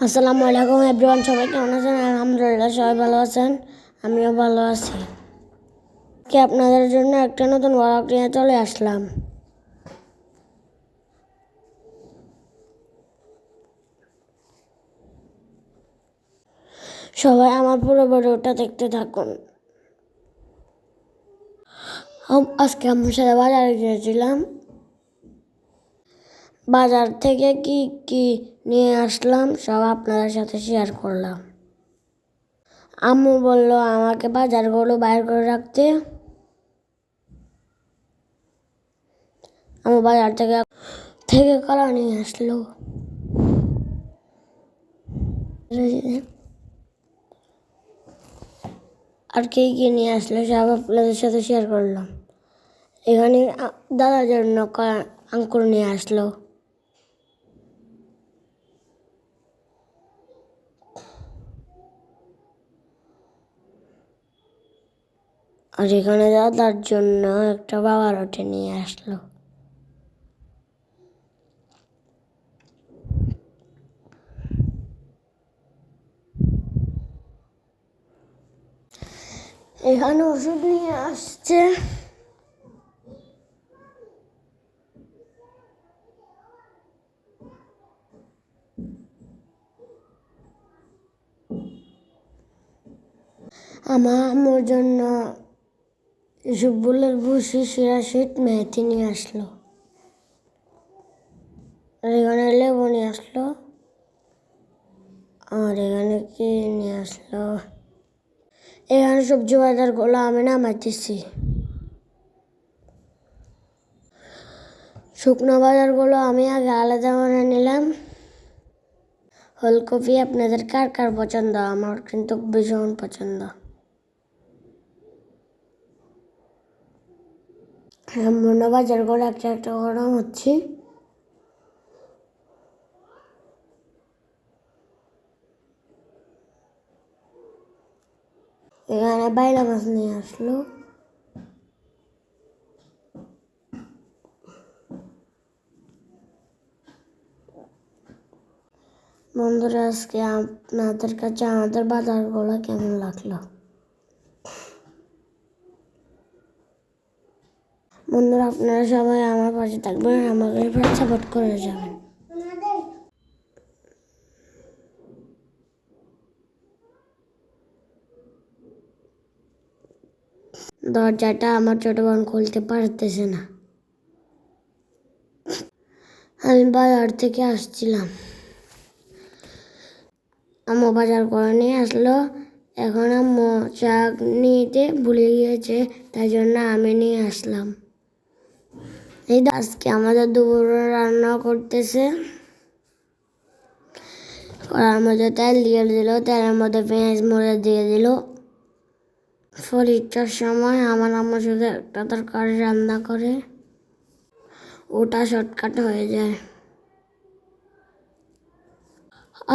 আসসালামু আলাইকুম এভরিওয়ান, সবাই কেমন আছেন? আলহামদুলিল্লাহ সবাই ভালো আছেন, আমিও ভালো আছি। আজকে আপনাদের জন্য একটা নতুন ব্লগ নিয়ে চলে আসলাম। সবাই আমার পুরো ভিডিওটা দেখতে থাকুন। আজকে আমার সাথে বাজারে গিয়েছিলাম। বাজার থেকে কি কি নিয়ে আসলাম সব আপনাদের সাথে শেয়ার করলাম। আম্মু বলল আমাকে বাজারগুলো বাইর করে রাখতে। আম্মু বাজার থেকে কলা নিয়ে আসলো। আর কে নিয়ে আসলো সব আপনাদের সাথে শেয়ার করলাম। এখানে দাদার জন্য আঙ্কুর নিয়ে আসলো। আর এখানে দাদার জন্য একটা বাবা রোটে নিয়ে আসলো। এখানে ওষুধ নিয়ে আসছে। আমার আম্মুর জন্য ইসবগুলের ভুসি, শিরাশিট, মেথি নিয়ে আসলো। আর এখানে লেবু নিয়ে আসলো। আর এখানে কি নিয়ে আসলো? এখানে সবজি বাজারগুলো আমি নামাইতেছি। শুকনো বাজারগুলো আমি আগে আলাদা করে নিলাম। ফুলকপি আপনাদের কার কার পছন্দ? আমার কিন্তু ভীষণ পছন্দ। মনে বাজারগুলো একটা একটা গরম হচ্ছে। এখানে বাইলা মাছ নিয়ে আসলো। বন্ধুরা, আজকে আপনাদের কাছে আমাদের বাজারগুলো কেমন লাগলো? বন্ধুরা, আপনারা সবাই আমার পাশে থাকবেন, আমাকে সাপোর্ট করে যাবেন। দরজাটা আমার ছোট বোন খুলতে পারতেছে না। আমি বাজার থেকে আসছিলাম। আম্মু বাজার করে নিয়ে আসলো। এখন আম্মু চা নিতে ভুলে গিয়েছে, তাই জন্য আমি নিয়ে আসলাম। এই আজকে আমাদের দুপুরে রান্না করতেছে। কড়ার মধ্যে তেল দিয়ে দিল, তেলের মধ্যে পেঁয়াজ মরিচ দিয়ে দিল। পরীক্ষার সময় আমার আম্মু শুধু একটা তরকারি রান্না করে, ওটা শর্টকাট হয়ে যায়।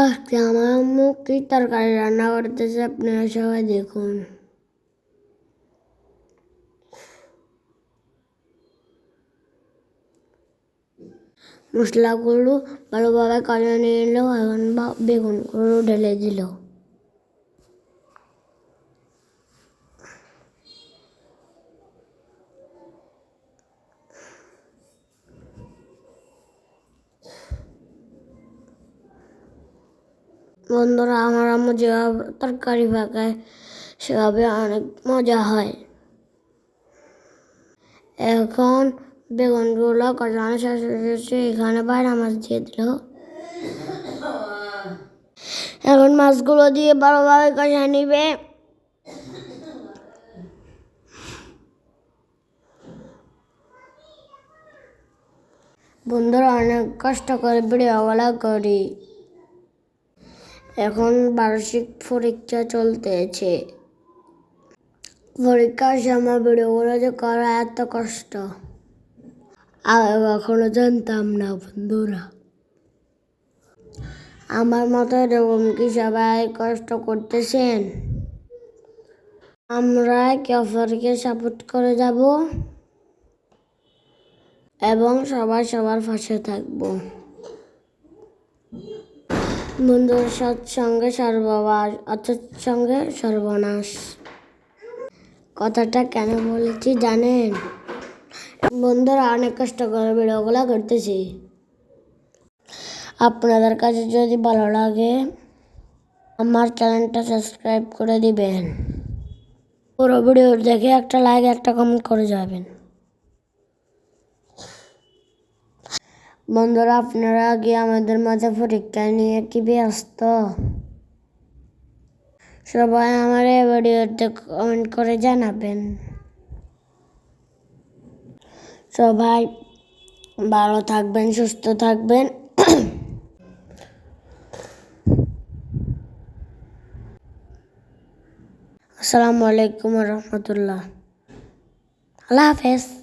আজকে আমার আম্মু কি তরকারি রান্না করতেছে আপনারা সবাই দেখুন। মশলাগুলো ভালোভাবে কষে নিয়ে এলো। এখন বেগুনগুলো ঢেলে দিল। বন্ধুরা, আমার আম্মু যেভাবে তরকারি পাকায় সেভাবে অনেক মজা হয়। এখন বেগুনগুলো কষানো শেষ হয়ে গেছে। এখানে বাইরা মাছ দিয়ে দিল। এখন মাছগুলো দিয়ে ভালোভাবে কষা নিবে। বন্ধুরা, অনেক কষ্ট করে ভিডিওগুলো করি। এখন বার্ষিক পরীক্ষা চলতেছে। পরীক্ষার সময় ভিডিওগুলো যে করা এত কষ্ট আগে কখনো জানতাম না। বন্ধুরা, আমার মতো এরকম কি সবাই কষ্ট করতেছেন? আমরা একে অপরকে সাপোর্ট করে যাব এবং সবাই সবার পাশে থাকবো। বন্ধুর সৎসঙ্গে সর্ববাস, অসৎসঙ্গে সর্বনাশ। কথাটা কেন বলেছি জানেন? বন্ধুরা অনেক কষ্ট করে ভিডিওগুলো করতেছি। আপনাদের কাছে যদি ভালো লাগে আমার চ্যানেলটা সাবস্ক্রাইব করে দিবেন। পুরো ভিডিও দেখে একটা লাইক একটা কমেন্ট করে যাবেন। বন্ধুরা আপনারা আগে আমাদের মাঝে পরীক্ষা নিয়ে কি ব্যস্ত? সবাই আমার এই ভিডিওতে কমেন্ট করে জানাবেন। সবাই ভালো থাকবেন, সুস্থ থাকবেন। আসসালামু আলাইকুম রহমতুল্লাহ। আল্লাহ হাফেজ।